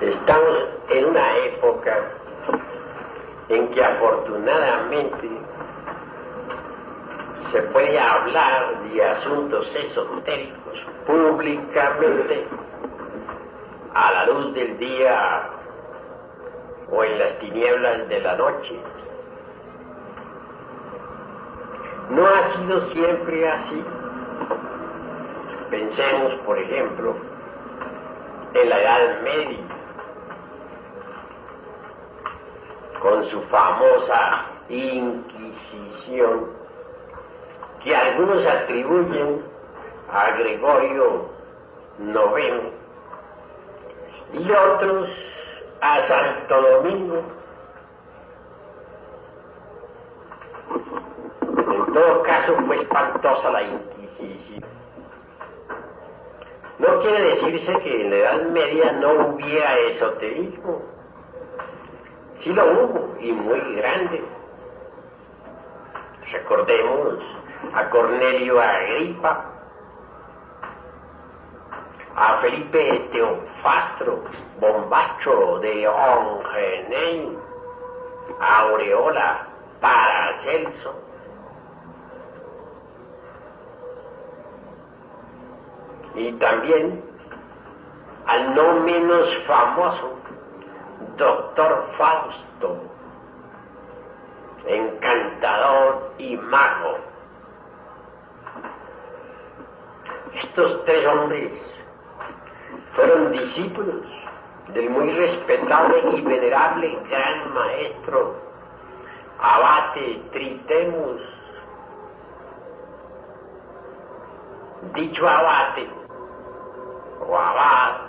Estamos en una época en que afortunadamente se puede hablar de asuntos esotéricos públicamente a la luz del día o en las tinieblas de la noche. No ha sido siempre así. Pensemos, por ejemplo, en la Edad Media, con su famosa Inquisición, que algunos atribuyen a Gregorio IX y otros a Santo Domingo. En todo caso fue espantosa la Inquisición. No quiere decirse que en la Edad Media no hubiera esoterismo. Sí lo hubo, y muy grande. Recordemos a Cornelio Agripa, a Felipe Teofastro Bombacho de Ongenay, a Aureola Paracelso, y también al no menos famoso Doctor Fausto, encantador y mago. Estos tres hombres fueron discípulos del muy respetable y venerable gran maestro Abate Tritemus. Dicho abate o abad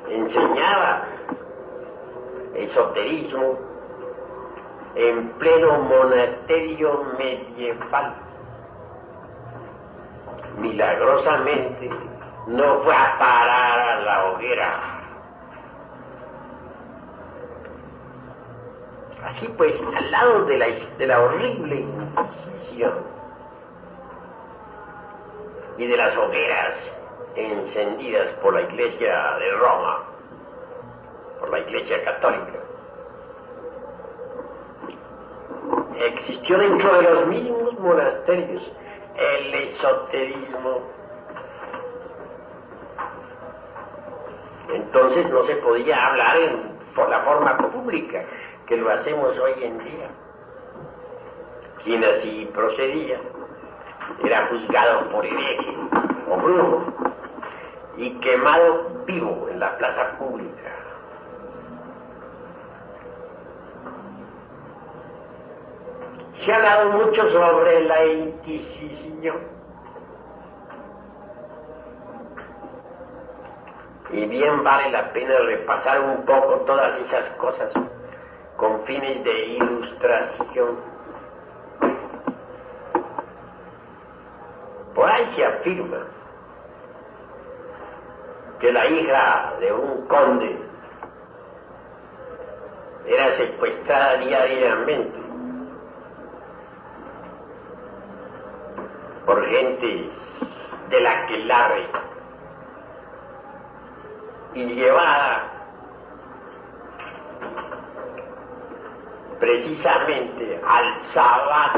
enseñaba esoterismo en pleno monasterio medieval. Milagrosamente no fue a parar a la hoguera. Así pues, al lado de la horrible Inquisición y de las hogueras encendidas por la Iglesia de Roma, por la Iglesia Católica, existió dentro de los mismos monasterios el esoterismo. Entonces no se podía hablar por la forma pública que lo hacemos hoy en día. Quien así procedía era juzgado por hereje o brujo y quemado vivo en la plaza pública. Se ha hablado mucho sobre la Inquisición, y bien vale la pena repasar un poco todas esas cosas con fines de ilustración. Por ahí se afirma que la hija de un conde era secuestrada diariamente por gente de la aquelarre y llevada precisamente al Sabbat.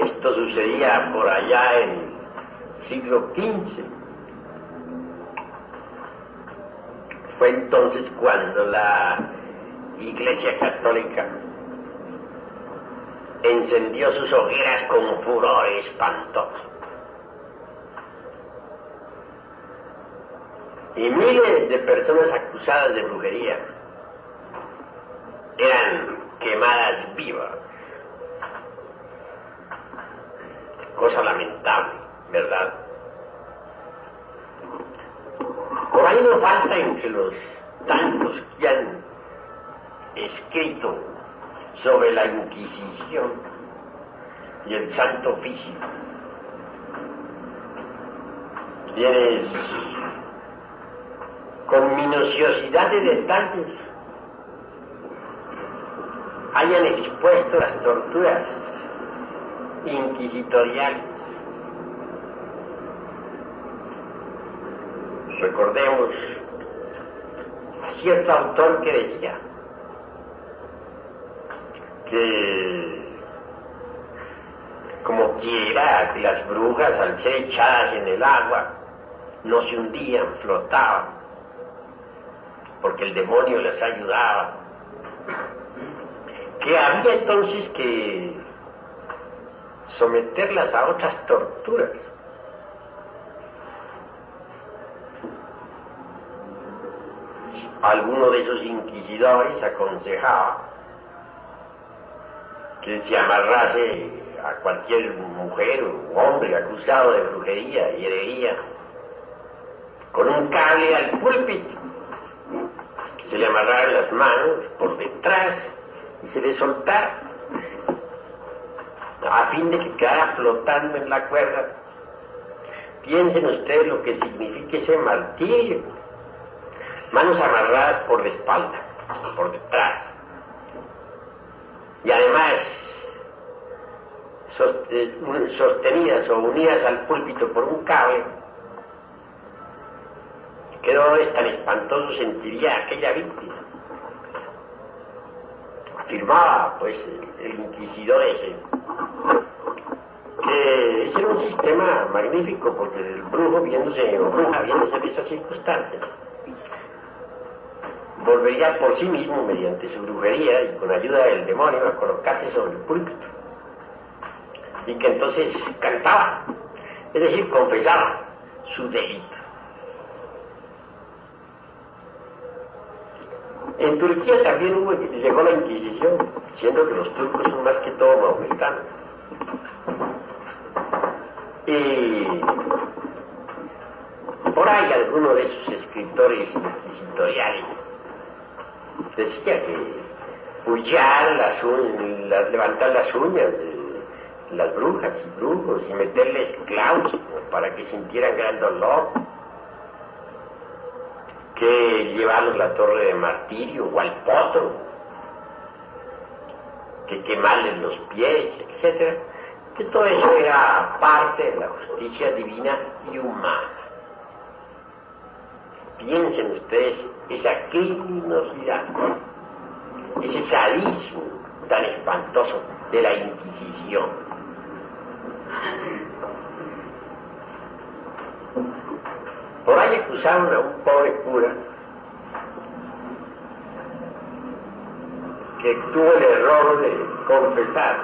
Esto sucedía por allá en el siglo XV. Fue entonces cuando la Iglesia Católica encendió sus hogueras con furor espantoso. Y miles de personas acusadas de brujería eran quemadas vivas. Cosa lamentable, ¿verdad? Por ahí no falta entre los tantos que han escrito sobre la Inquisición y el Santo Oficio, quienes con minuciosidad de detalles hayan expuesto las torturas inquisitoriales recordemos a cierto autor que decía que como quiera que las brujas al ser echadas en el agua no se hundían, flotaban, porque el demonio les ayudaba, que había entonces que someterlas a otras torturas. Alguno de esos inquisidores aconsejaba que se amarrase a cualquier mujer o hombre acusado de brujería y herería con un cable al púlpito, que se le amarraran las manos por detrás y se le soltara a fin de que quedara flotando en la cuerda. Piensen ustedes lo que significa ese martirio. Manos amarradas por la espalda, por detrás, y además sostenidas o unidas al púlpito por un cable. ¿Qué dolor tan espantoso sentiría aquella víctima? Afirmaba pues el inquisidor ese que ese era un sistema magnífico, porque el brujo viéndose o bruja viéndose en esas circunstancias volvería por sí mismo mediante su brujería y con ayuda del demonio a colocarse sobre el púlpito, y que entonces cantaba, es decir, confesaba su delito. En Turquía también llegó la Inquisición, siendo que los turcos son más que todo mahometanos. Y por ahí alguno de esos escritores inquisitoriales decía que pullar levantar las uñas de las brujas y brujos y meterles clavos para que sintieran gran dolor, que llevarlos a la torre de martirio o al potro, que quemarles los pies, etc. Que todo eso era parte de la justicia divina y humana. Piensen ustedes esa criminosidad, ese sadismo tan espantoso de la Inquisición. Por ahí acusaron a un pobre cura que tuvo el error de confesar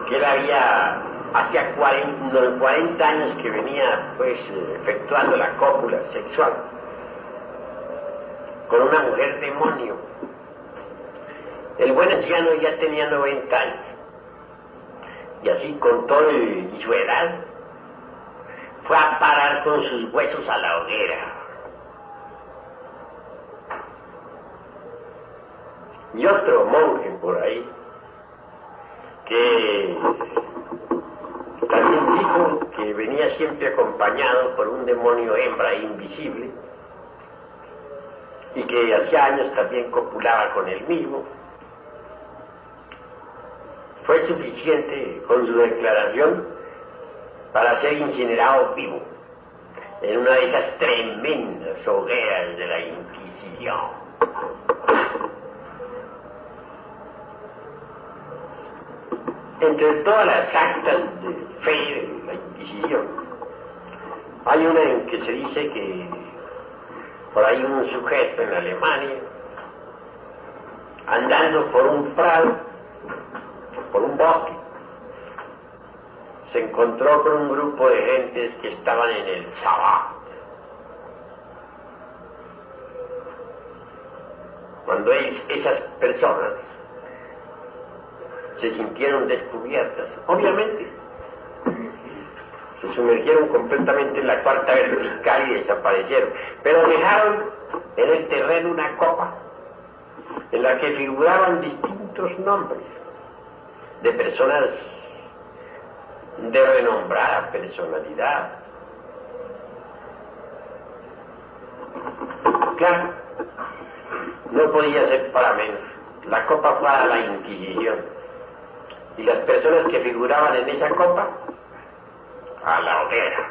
que él había, hacía 40 años que venía pues efectuando la cópula sexual con una mujer demonio. El buen anciano ya tenía 90 años, y así con todo y su edad fue a parar con sus huesos a la hoguera. Y otro monje por ahí que también dijo que venía siempre acompañado por un demonio hembra invisible y que hacía años también copulaba con él mismo. Fue suficiente con su declaración para ser incinerado vivo en una de esas tremendas hogueras de la Inquisición. Entre todas las actas de fe de la Inquisición, hay una en que se dice que por ahí un sujeto en Alemania, andando por un prado, por un bosque, se encontró con un grupo de gentes que estaban en el sabbat. Cuando esas personas se sintieron descubiertas, obviamente se sumergieron completamente en la cuarta vertical y desaparecieron, pero dejaron en el terreno una copa en la que figuraban distintos nombres de personas de renombrada personalidad. Claro, no podía ser para menos. La copa fue a la Inquisición y las personas que figuraban en esa copa a la hoguera.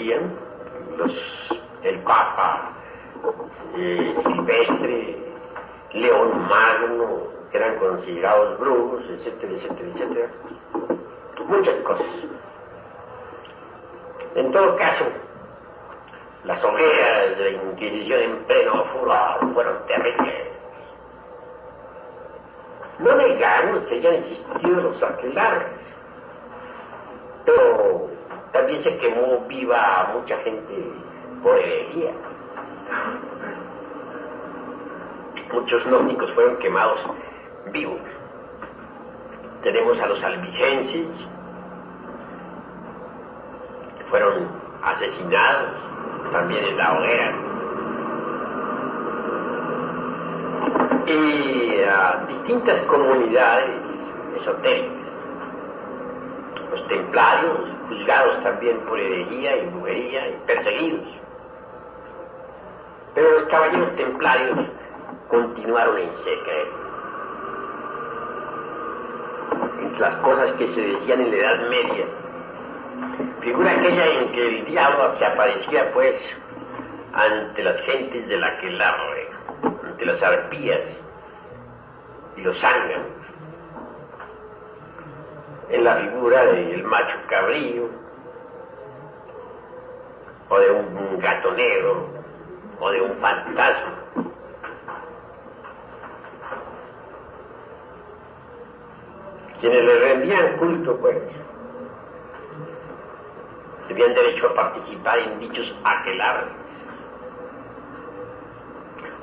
decían, el Papa, Silvestre, León Magno, que eran considerados brujos, etcétera, etcétera, etcétera. Muchas cosas. En todo caso, las hogueras de la Inquisición en pleno furor fueron terribles. No negamos que hayan existido los aquelarres, pero también se quemó viva a mucha gente por herejía. Muchos gnósticos fueron quemados vivos. Tenemos a los albigenses, que fueron asesinados también en la hoguera. Y a distintas comunidades esotéricas. Los templarios, juzgados también por herejía y brujería y perseguidos. Pero los caballeros templarios continuaron en secreto. Entre las cosas que se decían en la Edad Media, figura aquella en que el diablo se aparecía pues ante las gentes del aquelarre, ante las arpías y los zánganos, en la figura del macho cabrío, o de un gato negro, o de un fantasma. Quienes le rendían culto, pues, tenían derecho a participar en dichos aquelarres.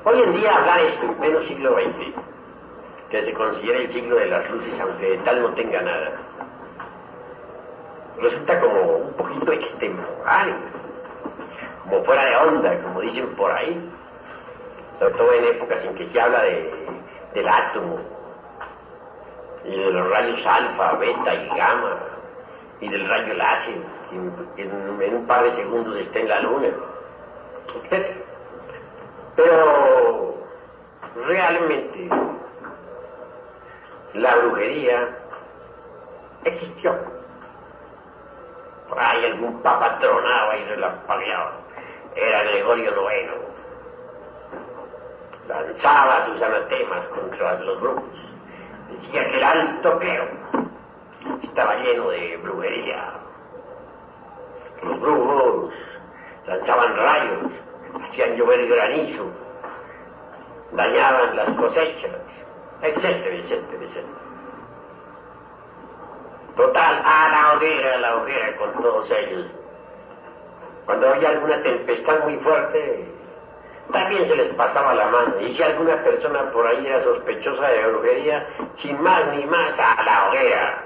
Hoy en día hablar esto en pleno siglo XX, que se considera el siglo de las luces, aunque de tal no tenga nada, resulta como un poquito extemporáneo, como fuera de onda, como dicen por ahí, sobre todo en épocas en que se habla del átomo, y de los rayos alfa, beta y gamma, y del rayo láser, que en un par de segundos está en la luna, etc. Pero realmente la brujería existió. Por ahí algún papa tronaba y relampagueaba. Era Gregorio IX. Lanzaba sus anatemas contra los brujos. Decía que el alto clero estaba lleno de brujería. Los brujos lanzaban rayos, hacían llover granizo, dañaban las cosechas, etcétera, etcétera, etcétera. Total, a la hoguera con todos ellos. Cuando había alguna tempestad muy fuerte, también se les pasaba la mano. Y si alguna persona por ahí era sospechosa de brujería, sin más ni más, a la hoguera.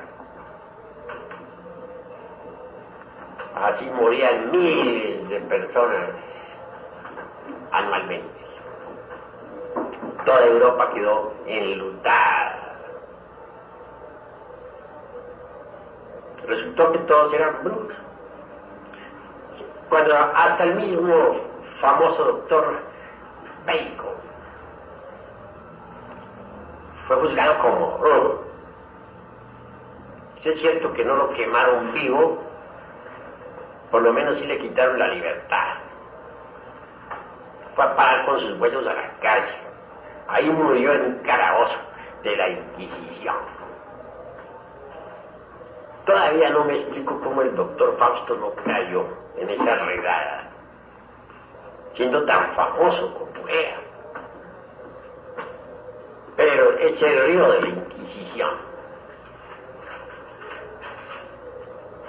Así morían miles de personas anualmente. Toda Europa quedó enlutada. Resultó que todos eran brujos. Cuando hasta el mismo famoso doctor Bacon fue juzgado como brujo. Si es cierto que no lo quemaron vivo, por lo menos sí le quitaron la libertad. Fue a parar con sus huesos a la cárcel. Ahí murió en un calabozo de la Inquisición. Todavía no me explico cómo el doctor Fausto no cayó en esa redada, siendo tan famoso como era. Pero es el río de la Inquisición.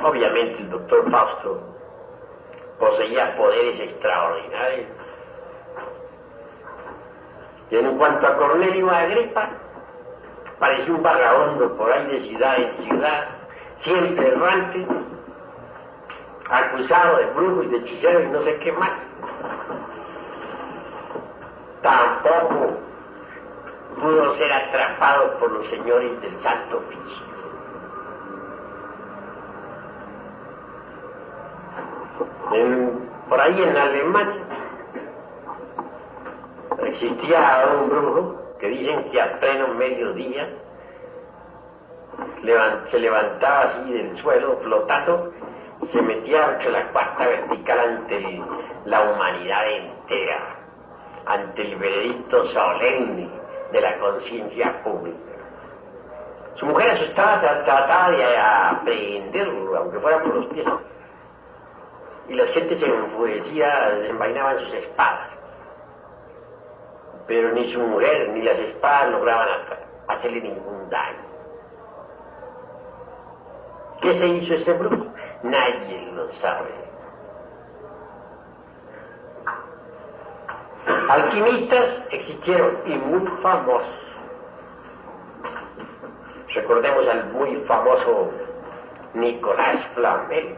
Obviamente el doctor Fausto poseía poderes extraordinarios. Y en cuanto a Cornelio Agripa, parecía un vagabundo por ahí de ciudad en ciudad, siempre errante, acusado de brujo y de hechicero y no sé qué más. Tampoco pudo ser atrapado por los señores del Santo Oficio. Por ahí en Alemania existía un brujo que dicen que a pleno mediodía se levantaba así del suelo flotando se metía entre la cuarta vertical ante la humanidad entera, ante el veredicto solemne de la conciencia pública. Su mujer asustada trataba de aprehenderlo, aunque fuera por los pies, y la gente se enfurecía, desenvainaban sus espadas. Pero ni su mujer ni las espadas lograban hacerle ningún daño. ¿Qué se hizo ese brujo? Nadie lo sabe. Alquimistas existieron y muy famosos. Recordemos al muy famoso Nicolás Flamel,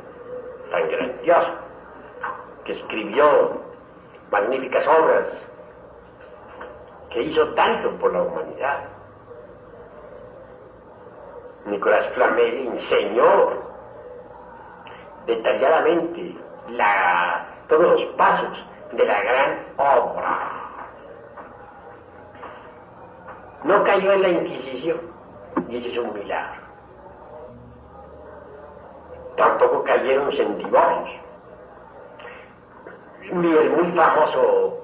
tan grandioso, que escribió magníficas obras, que hizo tanto por la humanidad. Nicolás Flamel enseñó detalladamente todos los pasos de la gran obra. No cayó en la Inquisición, y ese es un milagro. Tampoco cayeron en divorios. Ni el muy famoso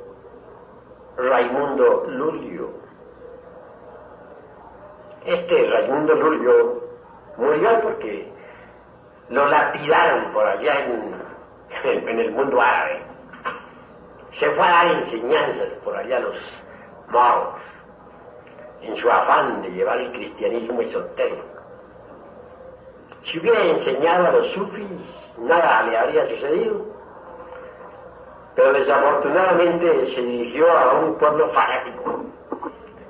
Raimundo Lulio. Raimundo Lulio murió porque lo lapidaron por allá en el mundo árabe. Se fue a dar enseñanzas por allá a los moros, en su afán de llevar el cristianismo esotérico. Si hubiera enseñado a los sufis, nada le habría sucedido. Pero desafortunadamente se dirigió a un pueblo fanático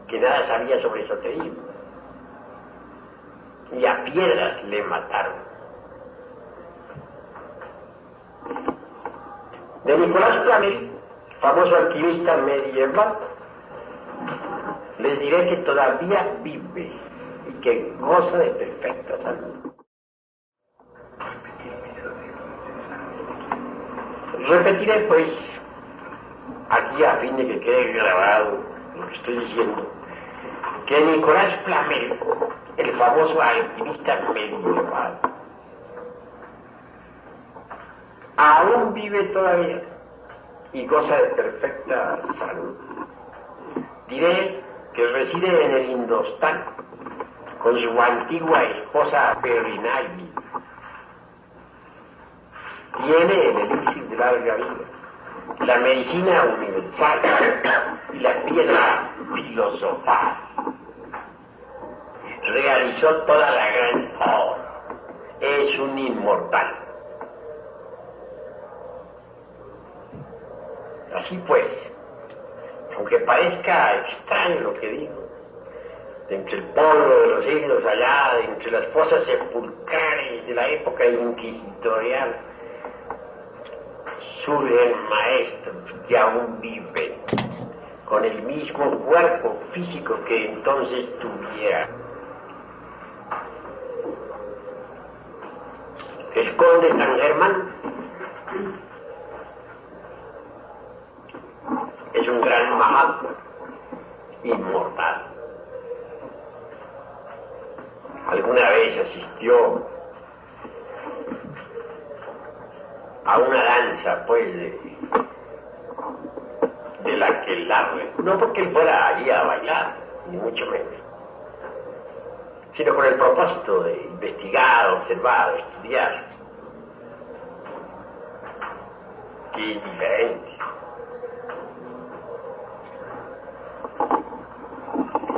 que nada sabía sobre esoterismo. Y a piedras le mataron. De Nicolás Flamel, famoso alquimista medieval, les diré que todavía vive y que goza de perfecta salud. Repetiré pues, aquí a fin de que quede grabado lo que estoy diciendo, que Nicolás Flamel, el famoso alquimista medieval, aún vive todavía y goza de perfecta salud. Diré que reside en el Indostán con su antigua esposa Perinagi. Tiene el elixir de larga vida, la medicina universal y la piedra filosofal. Realizó toda la gran obra. Es un inmortal. Así pues, aunque parezca extraño lo que digo, de entre el polvo de los siglos allá, de entre las fosas sepulcrales de la época inquisitorial, surgen maestros que aún viven con el mismo cuerpo físico que entonces tuvieran. El conde San Germán es un gran mahatma, inmortal. Alguna vez asistió a una danza, pues, de la que largue, no porque él fuera allí a bailar, ni mucho menos, sino con el propósito de investigar, observar, estudiar, que es diferente.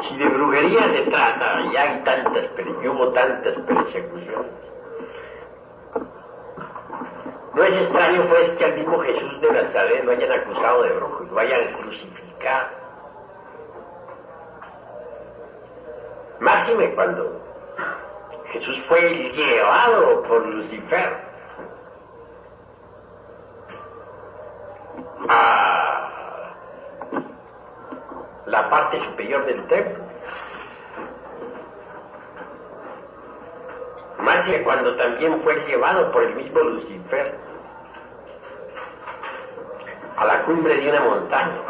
Si de brujería se trata, y hay y hubo tantas persecuciones, no es extraño pues que al mismo Jesús de Nazaret lo hayan acusado de brujo y lo hayan crucificado. Máxime cuando Jesús fue llevado por Lucifer a la parte superior del templo. Máxime cuando también fue llevado por el mismo Lucifer a la cumbre de una montaña.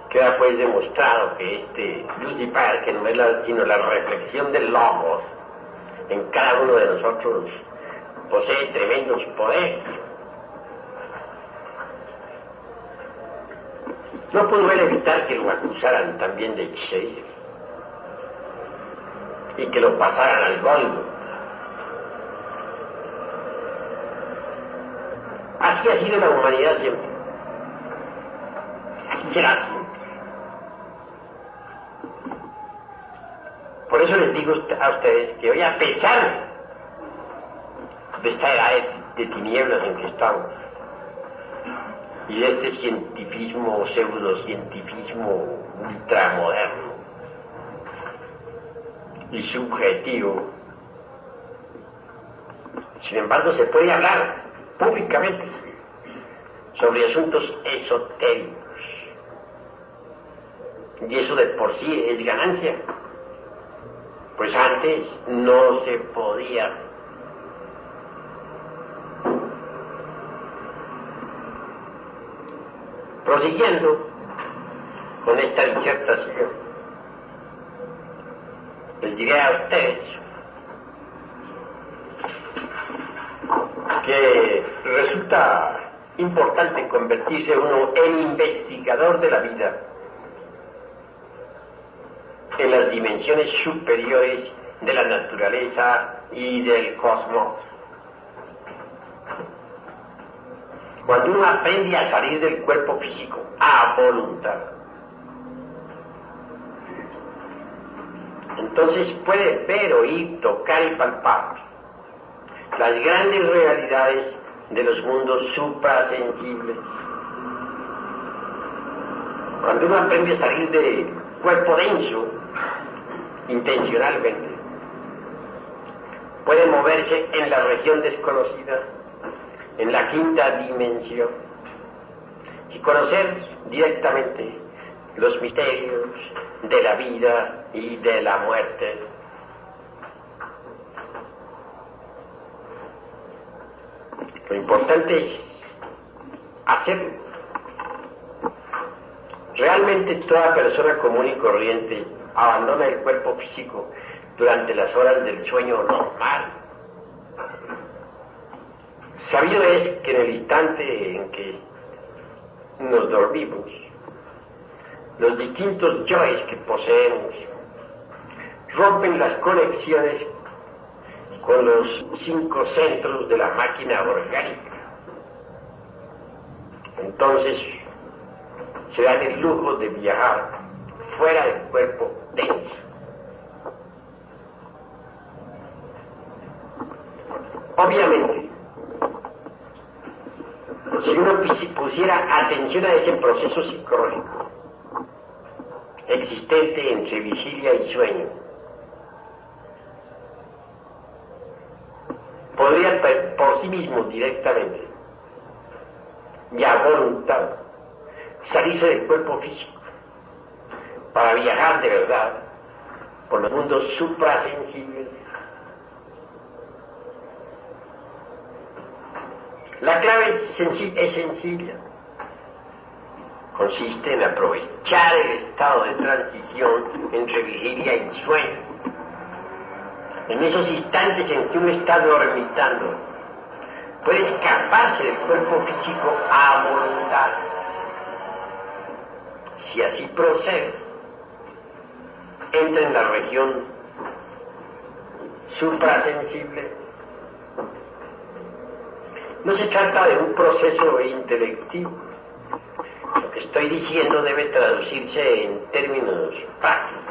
Queda pues demostrado que este Lucifer, que no es sino la reflexión del Logos en cada uno de nosotros, posee tremendos poderes. No pudo él evitar que lo acusaran también de hechicero y que lo pasaran al golpe. Así ha sido la humanidad siempre. Así será siempre. Por eso les digo a ustedes que hoy, a pesar de esta edad de tinieblas en que estamos, y de este cientifismo, pseudocientifismo ultramoderno y subjetivo, sin embargo se puede hablar públicamente sobre asuntos esotéricos, y eso de por sí es ganancia, pues antes no se podía. Prosiguiendo con esta disertación, les diré a ustedes que resulta importante convertirse uno en investigador de la vida en las dimensiones superiores de la naturaleza y del cosmos. Cuando uno aprende a salir del cuerpo físico a voluntad, entonces puede ver, oír, tocar y palpar las grandes realidades de los mundos suprasensibles. Cuando uno aprende a salir del cuerpo denso, intencionalmente, puede moverse en la región desconocida, en la quinta dimensión, y conocer directamente los misterios de la vida y de la muerte. Lo importante es hacerlo. Realmente toda persona común y corriente abandona el cuerpo físico durante las horas del sueño normal. Sabido es que en el instante en que nos dormimos, los distintos yoes que poseemos rompen las conexiones con los 5 centros de la máquina orgánica. Entonces se dan el lujo de viajar fuera del cuerpo denso. Obviamente, si uno pusiera atención a ese proceso psicológico existente entre vigilia y sueño, podría por sí mismo directamente y a voluntad salirse del cuerpo físico para viajar de verdad por los mundos suprasensibles. La clave es sencilla. Consiste en aprovechar el estado de transición entre vigilia y sueño. En esos instantes en que uno está dormitando, puede escaparse del cuerpo físico a voluntad. Si así procede, entra en la región suprasensible. No se trata de un proceso intelectivo. Lo que estoy diciendo debe traducirse en términos prácticos.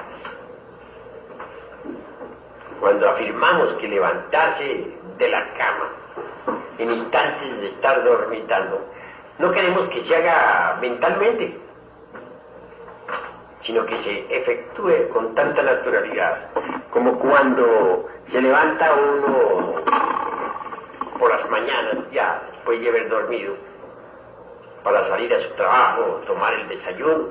Cuando afirmamos que levantarse de la cama en instantes de estar dormitando, no queremos que se haga mentalmente, sino que se efectúe con tanta naturalidad como cuando se levanta uno por las mañanas, ya después de haber dormido, para salir a su trabajo, tomar el desayuno.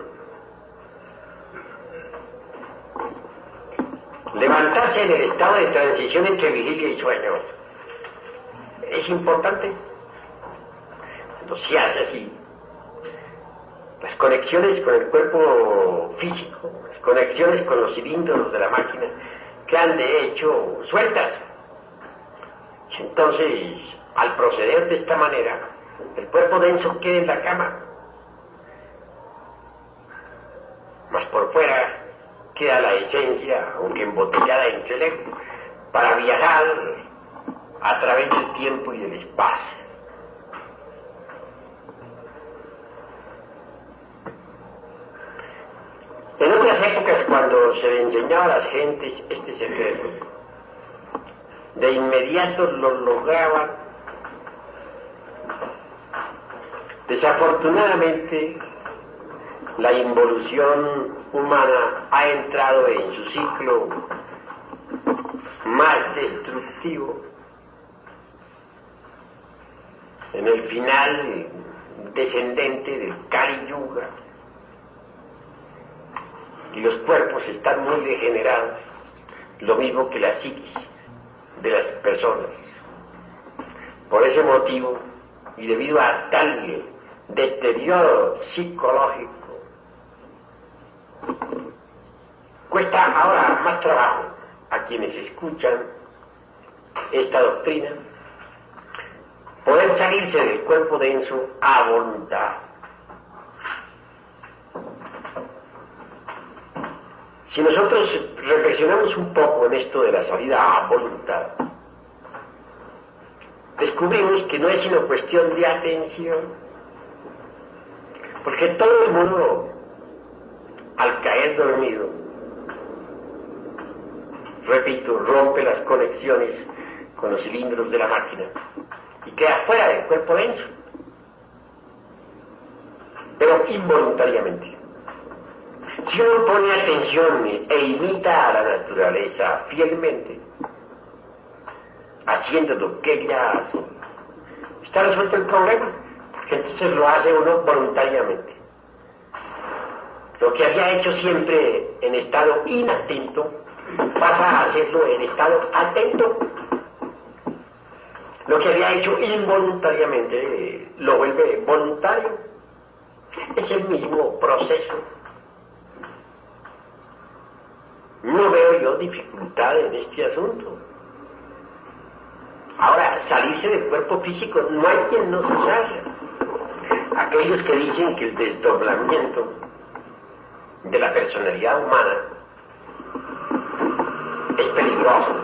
Levantarse en el estado de transición entre vigilia y sueño es importante. Cuando se hace así, las conexiones con el cuerpo físico, las conexiones con los cilindros de la máquina, quedan de hecho sueltas. Entonces, al proceder de esta manera, el cuerpo denso queda en la cama, mas por fuera queda la esencia, aunque embotellada en intelecto, para viajar a través del tiempo y del espacio. En otras épocas, cuando se le enseñaba a las gentes este secreto, de inmediato lo lograban. Desafortunadamente, la involución humana ha entrado en su ciclo más destructivo, en el final descendente del Kali Yuga, y los cuerpos están muy degenerados, lo mismo que la psiquis de las personas. Por ese motivo, y debido a tal deterioro psicológico, cuesta ahora más trabajo a quienes escuchan esta doctrina poder salirse del cuerpo denso a voluntad. Si nosotros reflexionamos un poco en esto de la salida a voluntad, descubrimos que no es sino cuestión de atención, porque todo el mundo, al caer dormido, repito, rompe las conexiones con los cilindros de la máquina y queda fuera del cuerpo denso, pero involuntariamente. Si uno pone atención e imita a la naturaleza fielmente, haciendo lo que ella hace, está resuelto el problema, porque entonces lo hace uno voluntariamente. Lo que había hecho siempre en estado inatento, pasa a hacerlo en estado atento. Lo que había hecho involuntariamente lo vuelve voluntario. Es el mismo proceso. No veo yo dificultad en este asunto. Ahora, salirse del cuerpo físico, no hay quien no se salga. Aquellos que dicen que el desdoblamiento de la personalidad humana es peligroso,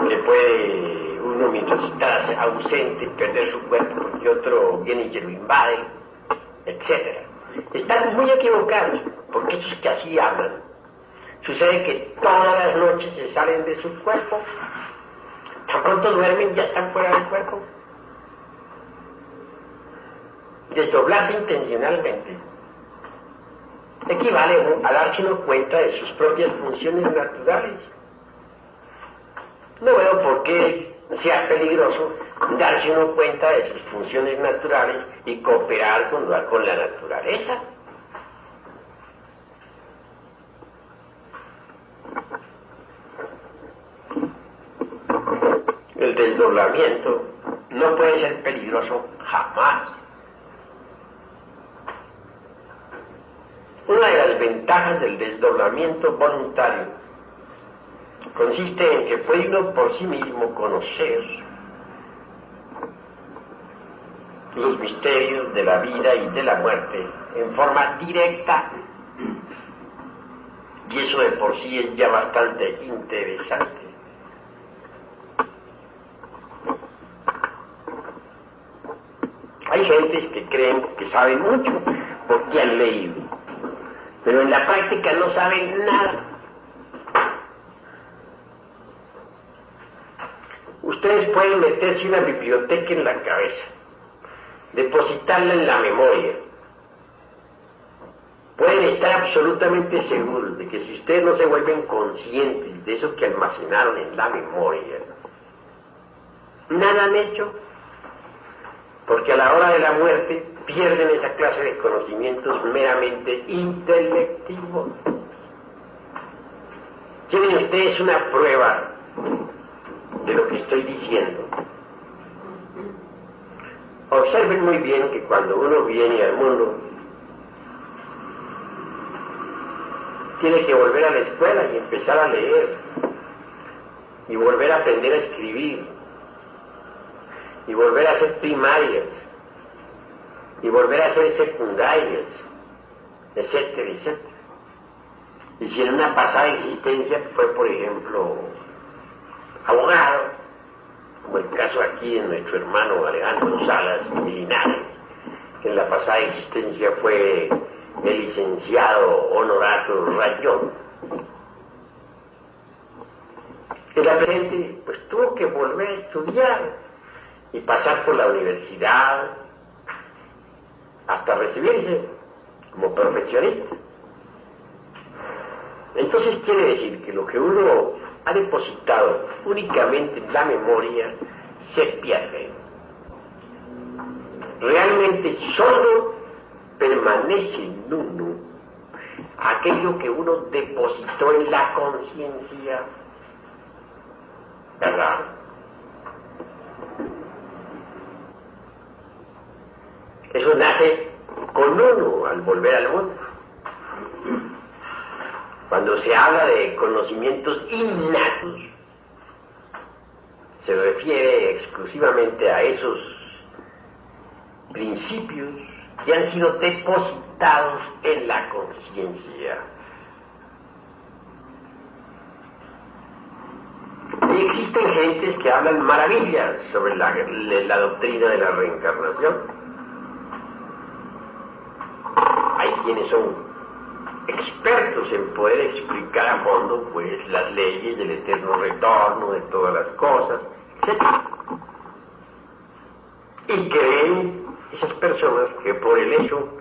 que puede uno, mientras está ausente, perder su cuerpo porque otro viene y se lo invade, etc. Están muy equivocados, porque esos que así hablan, sucede que todas las noches se salen de su cuerpo, tan pronto duermen ya están fuera del cuerpo. Desdoblarse intencionalmente equivale a darse uno cuenta de sus propias funciones naturales. No veo por qué sea peligroso darse uno cuenta de sus funciones naturales y cooperar con la naturaleza. El desdoblamiento no puede ser peligroso jamás. Una de las ventajas del desdoblamiento voluntario consiste en que puede uno por sí mismo conocer los misterios de la vida y de la muerte en forma directa, y eso de por sí es ya bastante interesante. Hay gentes que creen que saben mucho porque han leído, pero en la práctica no saben nada. Ustedes pueden meterse una biblioteca en la cabeza, depositarla en la memoria. Pueden estar absolutamente seguros de que si ustedes no se vuelven conscientes de eso que almacenaron en la memoria, nada han hecho, porque a la hora de la muerte pierden esa clase de conocimientos meramente intelectivos. Tienen ustedes una prueba de lo que estoy diciendo. Observen muy bien que cuando uno viene al mundo, tiene que volver a la escuela y empezar a leer, y volver a aprender a escribir, y volver a hacer primarias, y volver a hacer secundarias, etcétera, etcétera. Y si en una pasada existencia fue, por ejemplo, abogado, como el caso aquí de nuestro hermano Alejandro Salas y Linares, que en la pasada existencia fue el licenciado Honorato Rayón, en la presente pues tuvo que volver a estudiar y pasar por la universidad hasta recibirse como profesionista. Entonces quiere decir que lo que uno ha depositado únicamente en la memoria se pierde. Realmente solo permanece en uno aquello que uno depositó en la conciencia, ¿verdad? Eso nace con uno al volver al mundo. Cuando se habla de conocimientos innatos, se refiere exclusivamente a esos principios que han sido depositados en la conciencia. Y existen gentes que hablan maravillas sobre la doctrina de la reencarnación. Hay quienes son expertos en poder explicar a fondo pues las leyes del eterno retorno de todas las cosas, etc. Y creen esas personas que por el hecho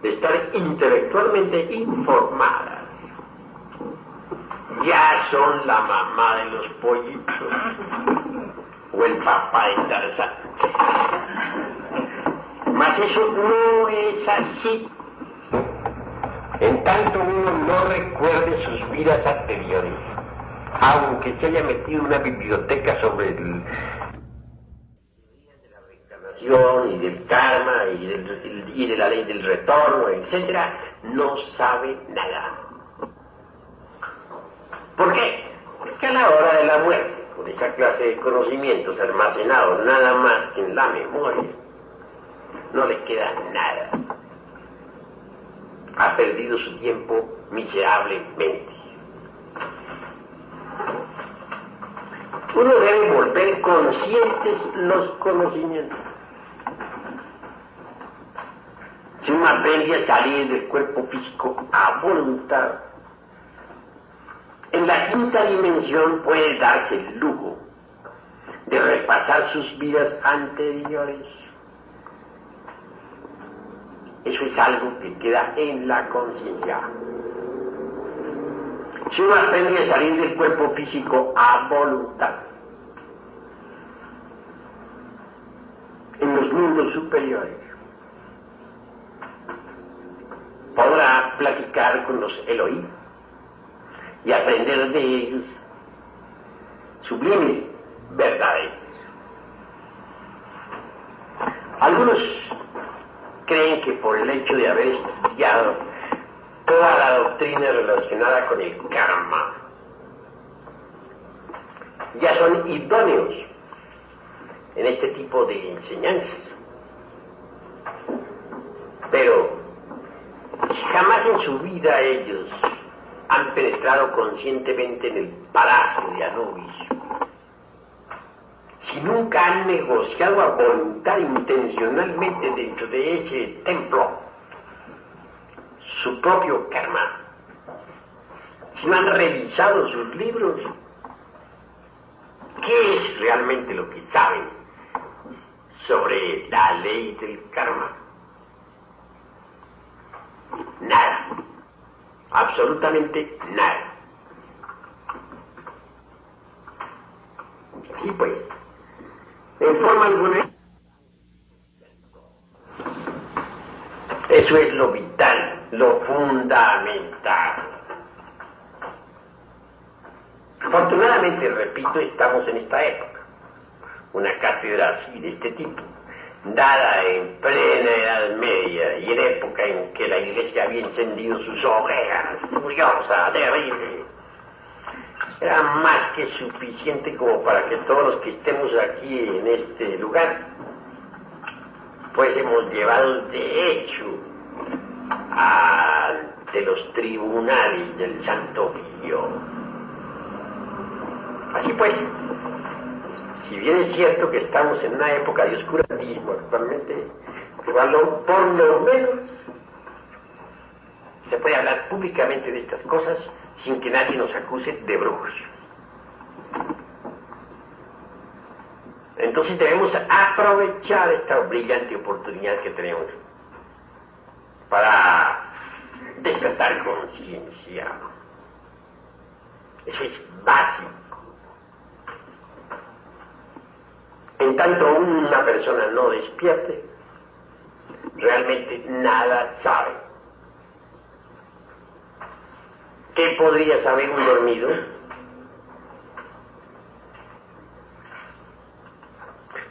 de estar intelectualmente informadas ya son la mamá de los pollitos o el papá de Tarzán. Mas eso no es así. En tanto uno no recuerde sus vidas anteriores, aunque se haya metido en una biblioteca sobre de la reencarnación y del karma y de la ley del retorno, etc., no sabe nada. ¿Por qué? Porque a la hora de la muerte, con esa clase de conocimientos almacenados nada más que en la memoria, no le queda nada. Ha perdido su tiempo miserablemente. Uno debe volver conscientes los conocimientos. Si uno aprende a salir del cuerpo físico a voluntad, en la quinta dimensión puede darse el lujo de repasar sus vidas anteriores. Eso es algo que queda en la conciencia. Si uno aprende a salir del cuerpo físico a voluntad, en los mundos superiores, podrá platicar con los Elohim y aprender de ellos sublimes verdades. Algunos creen que por el hecho de haber estudiado toda la doctrina relacionada con el karma, ya son idóneos en este tipo de enseñanzas. Pero si jamás en su vida ellos han penetrado conscientemente en el palacio de Anubis, si nunca han negociado a voluntad intencionalmente dentro de ese templo su propio karma, si no han revisado sus libros, ¿qué es realmente lo que saben sobre la ley del karma? Nada, absolutamente nada. Sí, pues, en forma alguna, eso es lo vital, lo fundamental. Afortunadamente, repito, estamos en esta época. Una cátedra así, de este tipo, dada en plena Edad Media y en época en que la Iglesia había encendido sus hogueras, furiosa, terrible, era más que suficiente como para que todos los que estemos aquí en este lugar fuésemos llevados de hecho ante los tribunales del Santo Oficio. Así pues, si bien es cierto que estamos en una época de oscurantismo actualmente, por lo menos se puede hablar públicamente de estas cosas sin que nadie nos acuse de brujos. Entonces debemos aprovechar esta brillante oportunidad que tenemos para despertar conciencia. Eso es básico. En tanto una persona no despierte, realmente nada sabe. ¿Qué podría saber un dormido?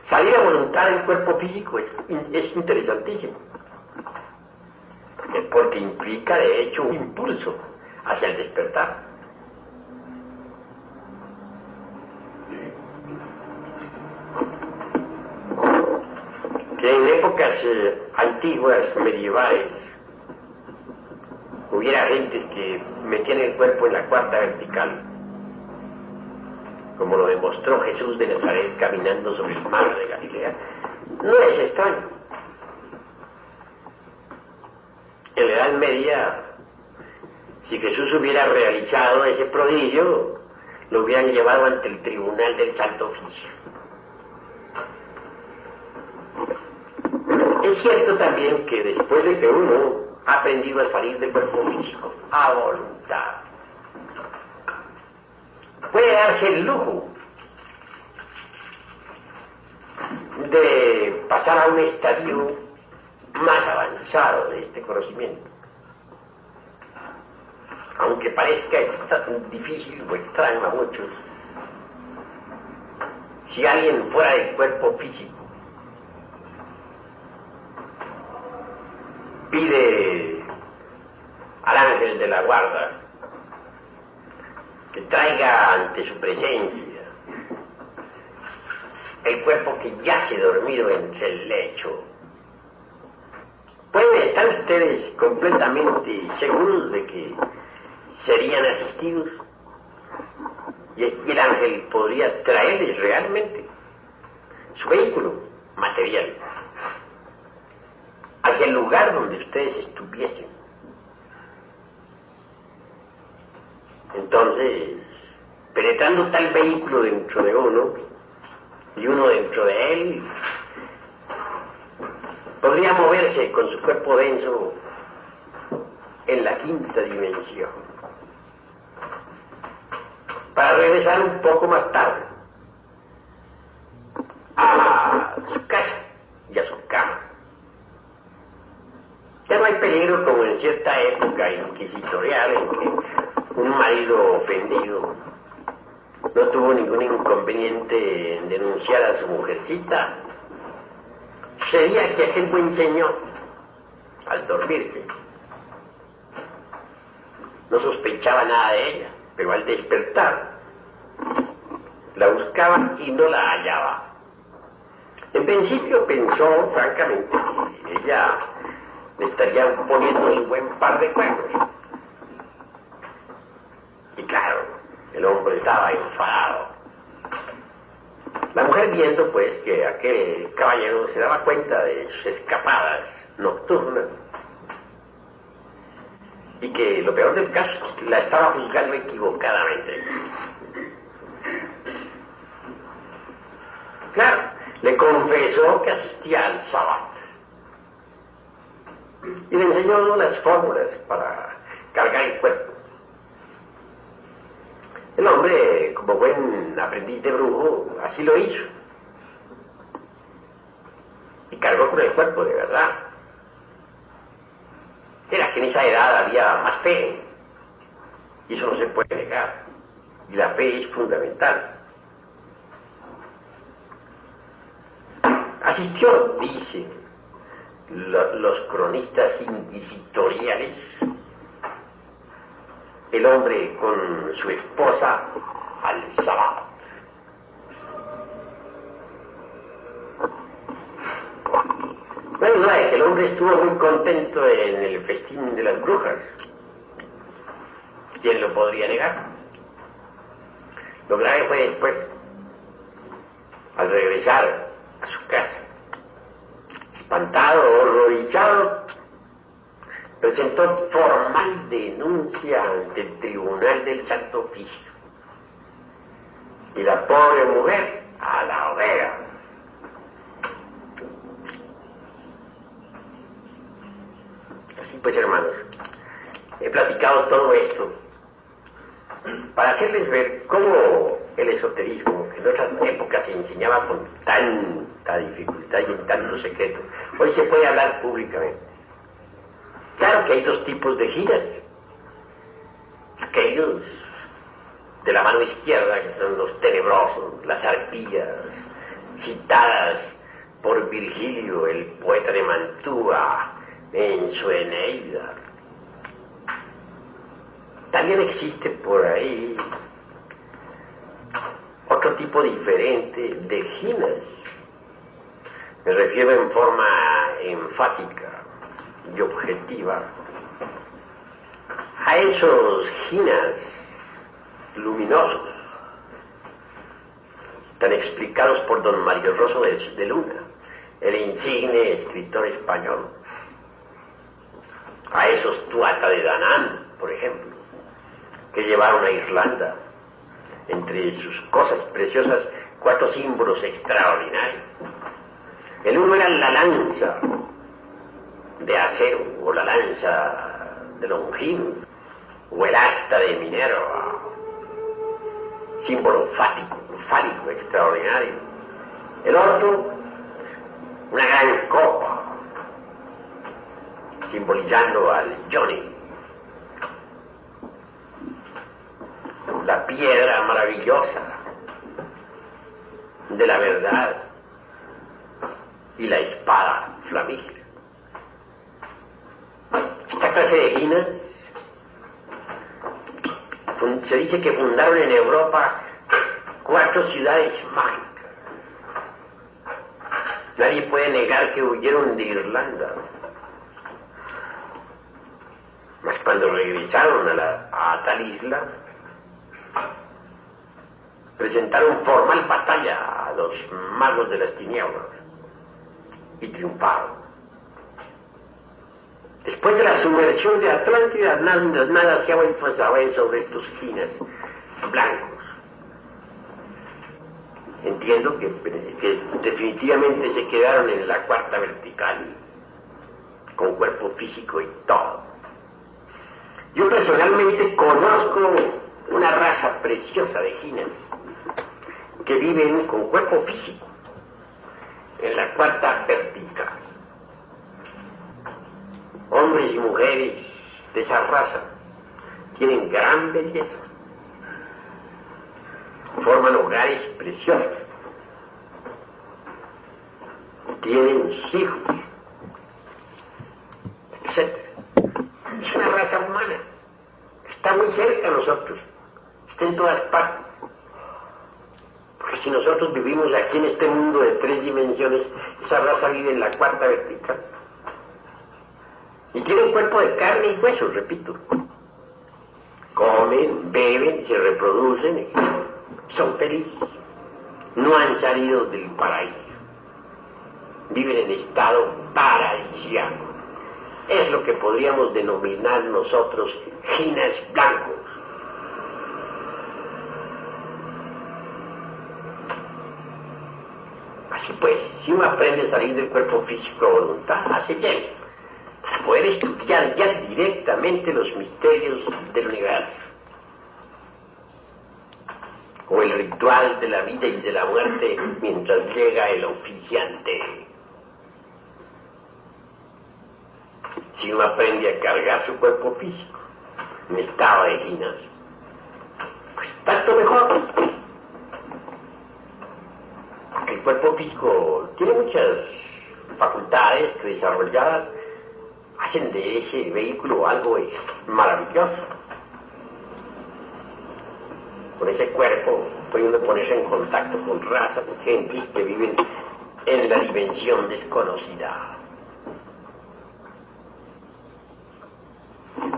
Salir a voluntad del cuerpo físico es interesantísimo, porque implica de hecho un impulso hacia el despertar. Que en épocas antiguas, medievales, hubiera gentes que metían el cuerpo en la cuarta vertical, como lo demostró Jesús de Nazaret caminando sobre el mar de Galilea, no es extraño. En la Edad Media, si Jesús hubiera realizado ese prodigio, lo hubieran llevado ante el tribunal del Santo Oficio. Es cierto también que después de que uno ha aprendido a salir del cuerpo físico a voluntad, puede darse el lujo de pasar a un estadio más avanzado de este conocimiento. Aunque parezca difícil o extraño a muchos, si alguien fuera del cuerpo físico pide al ángel de la guarda que traiga ante su presencia el cuerpo que yace dormido entre el lecho, ¿pueden estar ustedes completamente seguros de que serían asistidos? Y el ángel podría traerles realmente su vehículo material hacia el lugar donde ustedes estuviesen. Entonces, penetrando tal vehículo dentro de uno y uno dentro de él, podría moverse con su cuerpo denso en la quinta dimensión, para regresar un poco más tarde a su casa y a su cama. Ya no hay peligro como en cierta época inquisitorial en que un marido ofendido no tuvo ningún inconveniente en denunciar a su mujercita. Sería que aquel buen señor, al dormirse, no sospechaba nada de ella, pero al despertar la buscaba y no la hallaba. En principio pensó francamente que ella le estaría poniendo un buen par de cuernos. Y claro, el hombre estaba enfadado. La mujer, viendo pues que aquel caballero se daba cuenta de sus escapadas nocturnas y que lo peor del caso es que la estaba juzgando equivocadamente, claro, le confesó que asistía al sábado y le enseñó las fórmulas para cargar el cuerpo. El hombre, como buen aprendiz de brujo, así lo hizo y cargó con el cuerpo de verdad. Era que en esa edad había más fe, y eso no se puede negar, y la fe es fundamental. Así Asistió, dice los cronistas inquisitoriales, el hombre con su esposa al sábado. No hay duda de que el hombre estuvo muy contento en el festín de las brujas. ¿Quién lo podría negar? Lo grave fue después, al regresar a su casa, espantado, horrorizado, presentó formal denuncia ante el Tribunal del Santo Oficio. Y la pobre mujer a la hoguera. Así pues, hermanos, he platicado todo esto para hacerles ver cómo el esoterismo, que en otras épocas se enseñaba con tanta dificultad y en tanto secreto, hoy se puede hablar públicamente. Claro que hay dos tipos de giras. Aquellos de la mano izquierda, que son los tenebrosos, las arpías, citadas por Virgilio, el poeta de Mantua, en su Eneida. También existe por ahí otro tipo diferente de ginas. Me refiero en forma enfática y objetiva a esos ginas luminosos, tan explicados por don Mario Rosso de Luna, el insigne escritor español. A esos Tuatha de Danann, por ejemplo, que llevaron a Irlanda, entre sus cosas preciosas, 4 símbolos extraordinarios. El uno era la lanza de acero, o la lanza de Longino, o el asta de Minerva, símbolo fálico extraordinario. El otro, una gran copa, simbolizando al Johnny. La piedra maravillosa de la verdad y la espada flamígera. Esta clase de ginas se dice que fundaron en Europa 4 ciudades mágicas. Nadie puede negar que huyeron de Irlanda. Mas cuando regresaron a tal isla, presentaron formal batalla a los magos de las tinieblas y triunfaron. Después de la sumersión de Atlántida, nada se ha vuelto a saber sobre estos ginas blancos. Entiendo que definitivamente se quedaron en la cuarta vertical, con cuerpo físico y todo. Yo personalmente conozco una raza preciosa de ginas que viven con cuerpo físico en la cuarta vertical. Hombres y mujeres de esa raza tienen gran belleza, forman hogares preciosos, tienen hijos, etc. Es una raza humana, está muy cerca de nosotros, está en todas partes. Porque si nosotros vivimos aquí en este mundo de 3 dimensiones, esa raza vive en la cuarta vertical. Y tienen cuerpo de carne y hueso, repito. Comen, beben, se reproducen, son felices. No han salido del paraíso. Viven en estado paradisíaco. Es lo que podríamos denominar nosotros ginas blancos. Así pues, si uno aprende a salir del cuerpo físico a voluntad, hace bien, para poder estudiar ya directamente los misterios del universo, o el ritual de la vida y de la muerte mientras llega el oficiante. Si uno aprende a cargar su cuerpo físico en estado de ginas, pues tanto mejor. Porque el cuerpo físico tiene muchas facultades que desarrolladas hacen de ese vehículo algo maravilloso. Con ese cuerpo puede uno ponerse en contacto con razas de gentes que viven en la dimensión desconocida.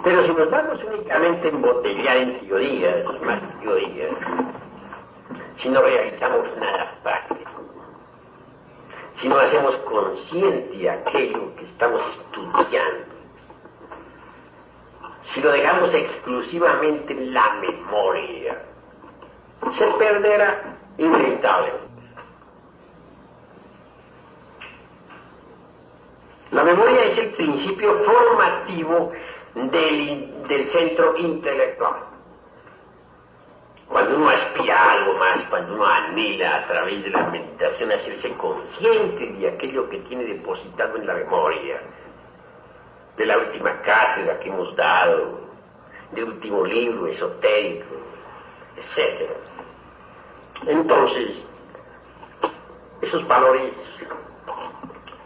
Pero si nos vamos únicamente a embotellar en teorías, más teorías, si no realizamos nada práctico, si no hacemos consciente aquello que estamos estudiando, si lo dejamos exclusivamente en la memoria, se perderá inevitablemente. La memoria es el principio formativo del centro intelectual. Cuando uno aspira a algo más, cuando uno anhela a través de la meditación hacerse consciente de aquello que tiene depositado en la memoria, de la última cátedra que hemos dado, del último libro esotérico, etc. Entonces, esos valores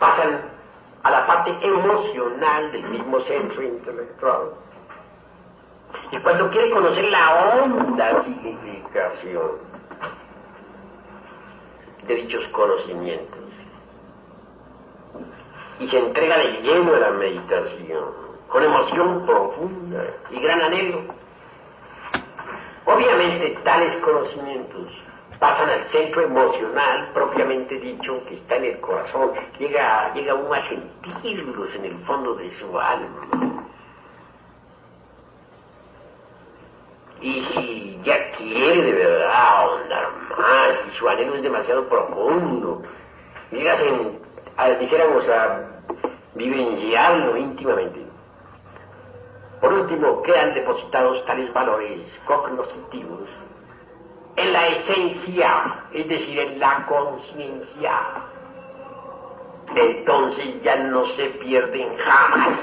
pasan a la parte emocional del mismo centro intelectual. Y cuando quiere conocer la honda significación de dichos conocimientos, y se entrega de lleno a la meditación, con emoción profunda y gran anhelo, obviamente tales conocimientos pasan al centro emocional propiamente dicho, que está en el corazón. Llega uno a sentirlos en el fondo de su alma. Y si ya quiere de verdad ahondar más, y su anhelo es demasiado profundo, dijéramos a vivenciarlo íntimamente. Por último, quedan depositados tales valores cognoscitivos en la esencia, es decir, en la conciencia. Entonces ya no se pierden jamás,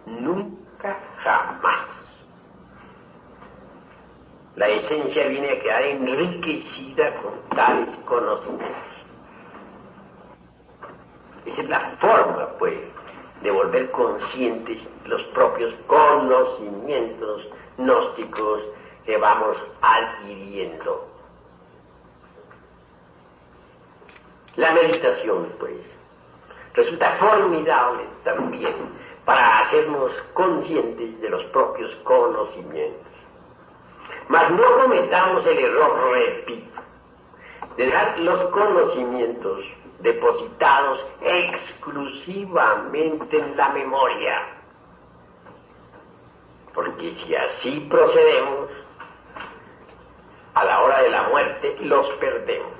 nunca jamás. La esencia viene a quedar enriquecida con tales conocimientos. Esa es la forma, pues, de volver conscientes los propios conocimientos gnósticos que vamos adquiriendo. La meditación, pues, resulta formidable también para hacernos conscientes de los propios conocimientos. Mas no cometamos el error, repito, de dejar los conocimientos depositados exclusivamente en la memoria. Porque si así procedemos, a la hora de la muerte los perdemos.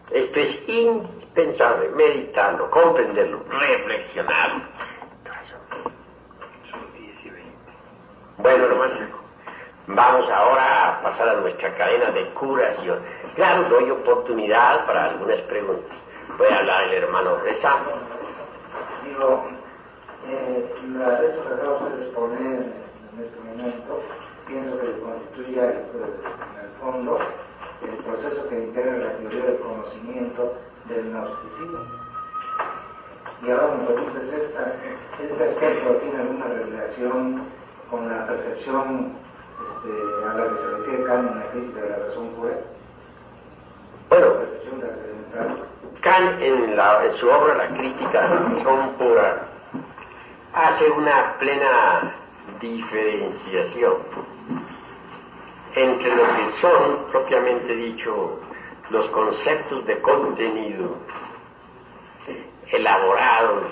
Esto es indispensable, meditarlo, comprenderlo, reflexionarlo. Bueno, hermano, vamos ahora a pasar a nuestra cadena de curación. Claro, doy oportunidad para algunas preguntas. Puede hablar el hermano Reza. Digo, esto que acabamos de exponer en este momento, pienso que constituye en el fondo el proceso que integra la teoría del conocimiento del gnosticismo. Y ahora me pregunto, ¿este aspecto tiene alguna relación con la percepción a la que se refiere Kant en la crítica de la razón pura? Bueno, La percepción trascendental. Kant en su obra La crítica de la razón pura hace una plena diferenciación entre lo que son, propiamente dicho, los conceptos de contenido elaborados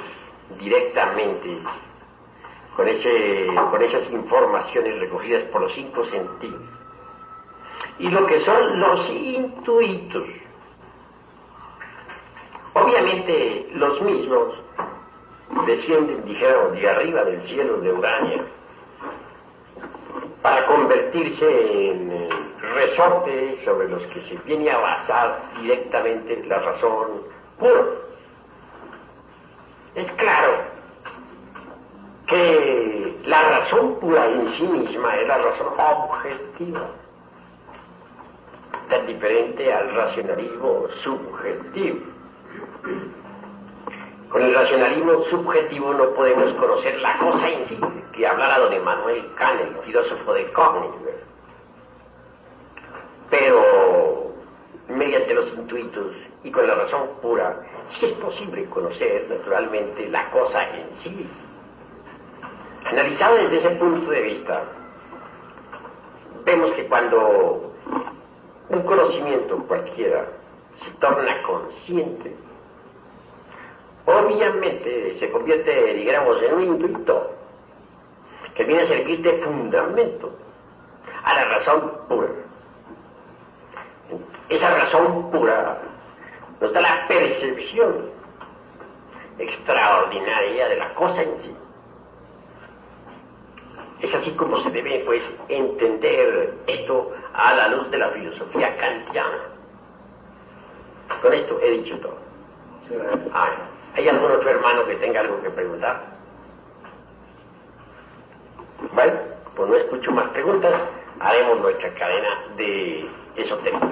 directamente con esas informaciones recogidas por los 5 sentidos, y lo que son los intuitos. Obviamente los mismos descienden, dijeron, de arriba del cielo de Urania para convertirse en resortes sobre los que se viene a basar directamente la razón pura. Es claro que la razón pura en sí misma es la razón objetiva. tan diferente al racionalismo subjetivo. Con el racionalismo subjetivo no podemos conocer la cosa en sí, que hablara don Emmanuel Kant, el filósofo de Königsberg. Pero mediante los intuitos y con la razón pura, sí es posible conocer naturalmente la cosa en sí. Analizado desde ese punto de vista, vemos que cuando un conocimiento cualquiera se torna consciente, obviamente se convierte, digamos, en un intuito que viene a servir de fundamento a la razón pura. Esa razón pura nos da la percepción extraordinaria de la cosa en sí. Es así como se debe, pues, entender esto a la luz de la filosofía kantiana. Con esto he dicho todo. ¿Hay algún otro hermano que tenga algo que preguntar? Bueno, pues no escucho más preguntas. Haremos nuestra cadena de esotérica.